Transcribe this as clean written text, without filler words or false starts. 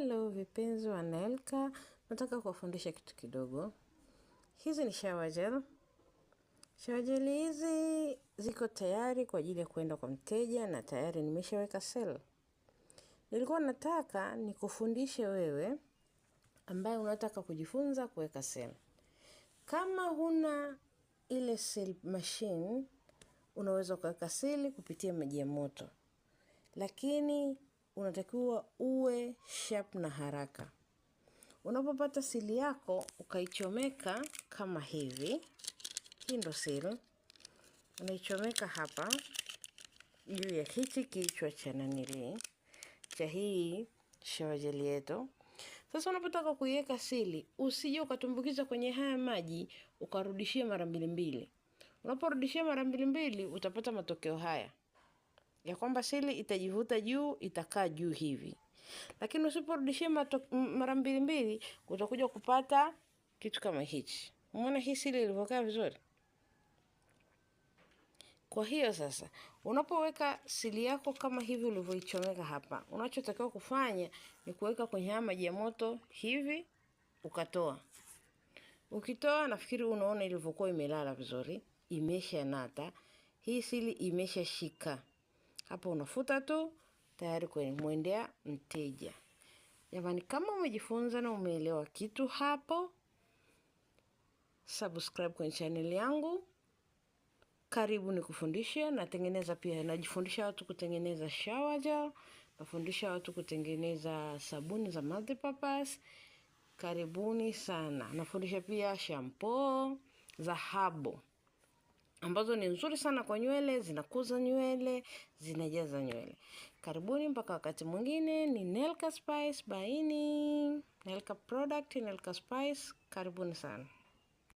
Hello vipenzi wa Nelka, nataka kuwafundisha kitu kidogo. Hizi ni shower gel. Shower gel hizi ziko tayari kwa ajili ya kwenda kwa mteja na tayari nimeshaweka sale. Nilikuwa nataka nikufundishe wewe ambaye unataka kujifunza kuweka sale. Kama huna ile sale machine, unaweza kuweka sale kupitia maji ya moto. Lakini unatakiwa uwe sharp na haraka. Unapopata sili yako ukaichomeka kama hivi. Hii ndo sili. Unaichomeka hapa juu ya hichi kichwa cha nanili cha hii shower gel yetu. Sasa unapotaka kuiweka sili, usije ukatumbukiza kwenye haya maji ukarudishia mara mbili. Unaporudishia mara mbili utapata matokeo haya ya kwamba sili itajivuta juu, itakaa juu hivi. Lakini usiporudishia mara mbili utakuja kupata kitu kama hichi. Umeona hii sili ilivyokaa vizuri? Kwa hiyo sasa, unapoweka sili yako kama hivi ulivyoichomeka hapa, unachotakiwa kufanya ni kuweka kwenye haya maji ya moto hivi ukatoa. Ukitoa nafikiri unaona ilivyokuwa imelala vizuri, imesha nata, hii sili imesha shika. Hapo unafuta tu, tayari kumwendea mteja. Jamani, kama umejifunza na umeelewa kitu hapo, subscribe kwenye channel yangu. Karibu nikufundishe, natengeneza pia, najifundisha watu kutengeneza shower gel, nafundisha watu kutengeneza sabuni za multipurpose. Karibuni sana. Nafundisha pia shampoo za habo, ambazo ni nzuri sana kwa nywele, zinakuza nywele, zinajaza nywele. Karibuni mpaka wakati mwingine. Ni Nelka Spice baini. Nelka product, Nelka Spice. Karibuni sana.